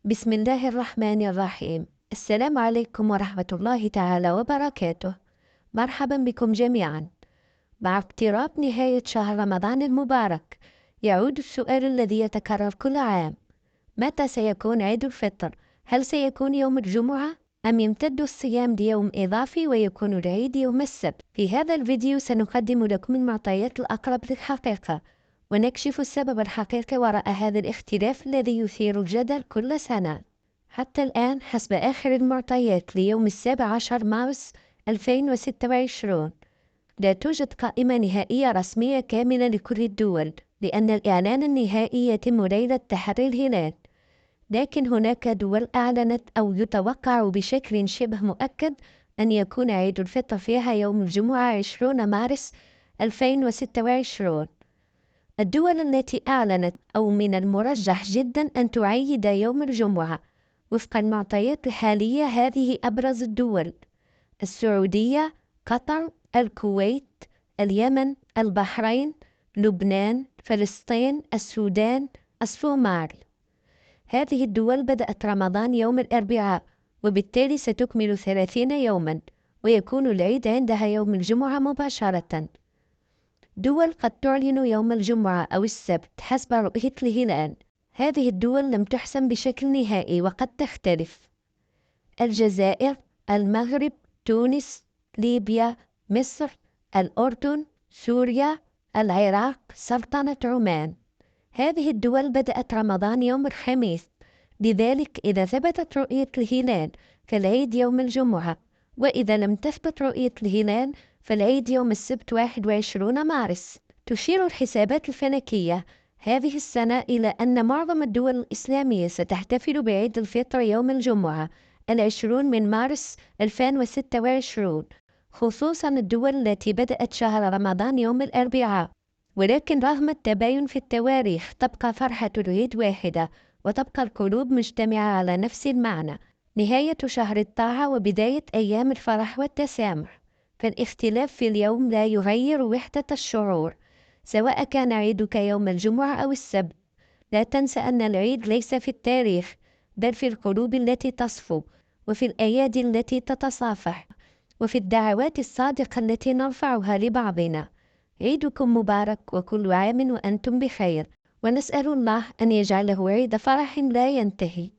بسم الله الرحمن الرحيم. السلام عليكم ورحمة الله تعالى وبركاته. مرحبا بكم جميعا. مع اقتراب نهاية شهر رمضان المبارك، يعود السؤال الذي يتكرر كل عام: متى سيكون عيد الفطر؟ هل سيكون يوم الجمعة؟ أم يمتد الصيام ليوم إضافي ويكون العيد يوم السبت؟ في هذا الفيديو سنقدم لكم المعطيات الأقرب للحقيقة، ونكشف السبب الحقيقي وراء هذا الاختلاف الذي يثير الجدل كل سنة. حتى الآن، حسب آخر المعطيات ليوم 17 مارس 2026، لا توجد قائمة نهائية رسمية كاملة لكل الدول، لأن الإعلان النهائي يتم ليلة تحري الهلال. لكن هناك دول أعلنت أو يتوقع بشكل شبه مؤكد أن يكون عيد الفطر فيها يوم الجمعة 20 مارس 2026. الدول التي أعلنت أو من المرجح جدا أن تعيد يوم الجمعة وفق المعطيات الحالية هذه أبرز الدول: السعودية، قطر، الكويت، اليمن، البحرين، لبنان، فلسطين، السودان، الصومال. هذه الدول بدأت رمضان يوم الأربعاء، وبالتالي ستكمل 30 يوما، ويكون العيد عندها يوم الجمعة مباشرة. دول قد تعلن يوم الجمعة أو السبت حسب رؤية الهلال. هذه الدول لم تحسم بشكل نهائي وقد تختلف: الجزائر، المغرب، تونس، ليبيا، مصر، الأردن، سوريا، العراق، سلطنة عمان. هذه الدول بدأت رمضان يوم الخميس، لذلك إذا ثبتت رؤية الهلال فالعيد يوم الجمعة، وإذا لم تثبت رؤية الهلال فالعيد يوم السبت 21 مارس. تشير الحسابات الفلكية هذه السنة إلى أن معظم الدول الإسلامية ستحتفل بعيد الفطر يوم الجمعة 20 مارس 2026، خصوصا الدول التي بدأت شهر رمضان يوم الأربعاء. ولكن رغم التباين في التواريخ، تبقى فرحة العيد واحدة، وتبقى القلوب مجتمعة على نفس المعنى: نهاية شهر الطاعة وبداية أيام الفرح والتسامح. فالاختلاف في اليوم لا يغير وحدة الشعور، سواء كان عيدك يوم الجمعة أو السبت. لا تنسى أن العيد ليس في التاريخ، بل في القلوب التي تصفو، وفي الأيادي التي تتصافح، وفي الدعوات الصادقة التي نرفعها لبعضنا. عيدكم مبارك، وكل عام وأنتم بخير، ونسأل الله أن يجعله عيد فرح لا ينتهي.